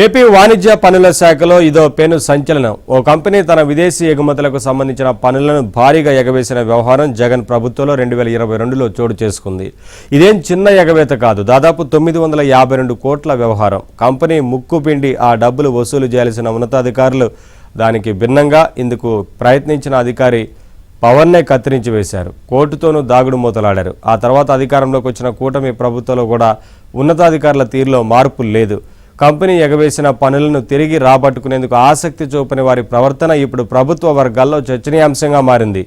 AP వాణిజ్య పన్నుల శాఖలో ఇదో పెను సంచలనం. ఓ కంపెనీ తన విదేశీ ఎగుమతులకు సంబంధించిన పన్నులను భారీగా ఎగవేసిన వ్యవహారం జగన్ ప్రభుత్వంలో 2022లో చోటు చేసుకుంది. ఇదేం చిన్న ఎగవేత కాదు, దాదాపు 952 కోట్ల వ్యవహారం. కంపెనీ ముక్కుపిండి ఆ డబ్బులు వసూలు చేయాల్సిన ఉన్నతాధికారులు దానికి భిన్నంగా ఇందుకు ప్రయత్నించిన అధికారి పవర్నే కత్తిరించి వేశారు. కోర్టుతోనూ దాగుడు మూతలాడారు. ఆ తర్వాత అధికారంలోకి వచ్చిన కూటమి ప్రభుత్వంలో కూడా ఉన్నతాధికారుల తీరులో మార్పు లేదు. కంపెనీ ఎగవేసిన పనులను తిరిగి రాబట్టుకునేందుకు ఆసక్తి చూపని వారి ప్రవర్తన ఇప్పుడు ప్రభుత్వ వర్గాల్లో చర్చనీయాంశంగా మారింది.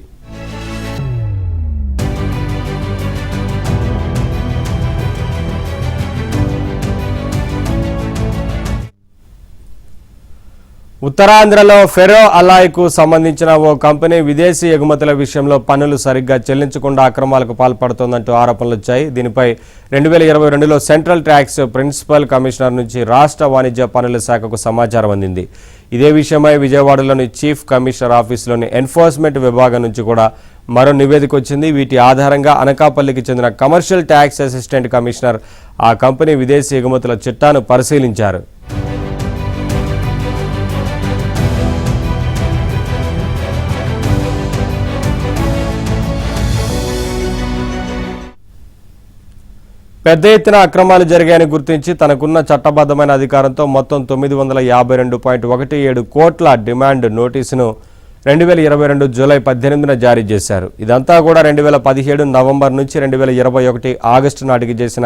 ఉత్తరాంధ్రలో ఫెరో అలాయ్కు సంబంధించిన ఓ కంపెనీ విదేశీ ఎగుమతుల విషయంలో పన్నులు సరిగ్గా చెల్లించకుండా అక్రమాలకు పాల్పడుతోందంటూ ఆరోపణలు వచ్చాయి. దీనిపై 2022లో సెంట్రల్ ట్యాక్స్ ప్రిన్సిపల్ కమిషనర్ నుంచి రాష్ట్ర వాణిజ్య పన్నుల శాఖకు సమాచారం అందింది. ఇదే విషయమై విజయవాడలోని చీఫ్ కమిషనర్ ఆఫీసులోని ఎన్ఫోర్స్మెంట్ విభాగం నుంచి కూడా మరో నివేదిక వచ్చింది. వీటి ఆధారంగా అనకాపల్లికి చెందిన కమర్షియల్ ట్యాక్స్ అసిస్టెంట్ కమిషనర్ ఆ కంపెనీ విదేశీ ఎగుమతుల చిట్టాను పరిశీలించారు. పెద్ద ఎత్తున అక్రమాలు జరిగాయని గుర్తించి తనకున్న చట్టబద్ధమైన అధికారంతో మొత్తం 952.17 కోట్ల డిమాండ్ నోటీసును 2022 జూలై 18న జారీ చేశారు. ఇదంతా కూడా 2017 నవంబర్ నుంచి 2021 ఆగస్టు నాటికి చేసిన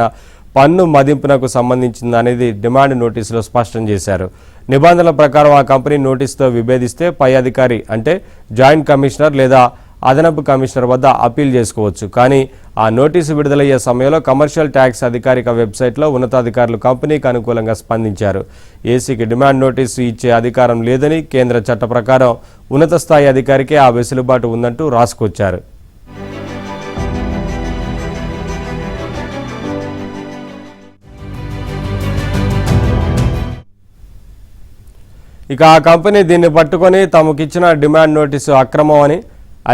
పన్ను మదింపునకు సంబంధించిందనేది డిమాండ్ నోటీసులో స్పష్టం చేశారు. నిబంధనల ప్రకారం ఆ కంపెనీ నోటీసుతో విభేదిస్తే పై అధికారి అంటే జాయింట్ కమిషనర్ లేదా అదనపు కమిషనర్ వద్ద అప్పీల్ చేసుకోవచ్చు. కానీ ఆ నోటీసు విడుదలయ్యే సమయంలో కమర్షియల్ ట్యాక్స్ అధికారిక వెబ్సైట్లో ఉన్నతాధికారులు కంపెనీకి అనుకూలంగా స్పందించారు. ఏసీకి డిమాండ్ నోటీసు ఇచ్చే అధికారం లేదని, కేంద్ర చట్ట ప్రకారం ఉన్నత స్థాయి అధికారికే ఆ వెసులుబాటు ఉందంటూ రాసుకొచ్చారు. ఇక ఆ కంపెనీ దీన్ని పట్టుకొని తమకిచ్చిన డిమాండ్ నోటీసు అక్రమం అని,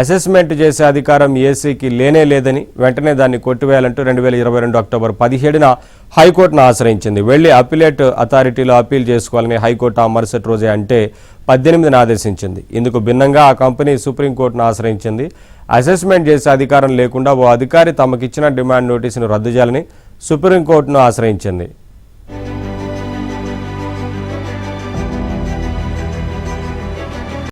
అసెస్మెంట్ చేసే అధికారం ఏసీకి లేనే లేదని వెంటనే దాన్ని కొట్టివేయాలంటూ 2022 అక్టోబర్ 17న హైకోర్టును ఆశ్రయించింది. వెళ్లి అప్పీలేట్ అథారిటీలో అప్పీల్ చేసుకోవాలని హైకోర్టు ఆ మరుసటి రోజే అంటే 18న ఆదేశించింది. ఇందుకు భిన్నంగా ఆ కంపెనీ సుప్రీంకోర్టును ఆశ్రయించింది. అసెస్మెంట్ చేసే అధికారం లేకుండా ఓ అధికారి తమకిచ్చిన డిమాండ్ నోటీసును రద్దు చేయాలని సుప్రీంకోర్టును ఆశ్రయించింది.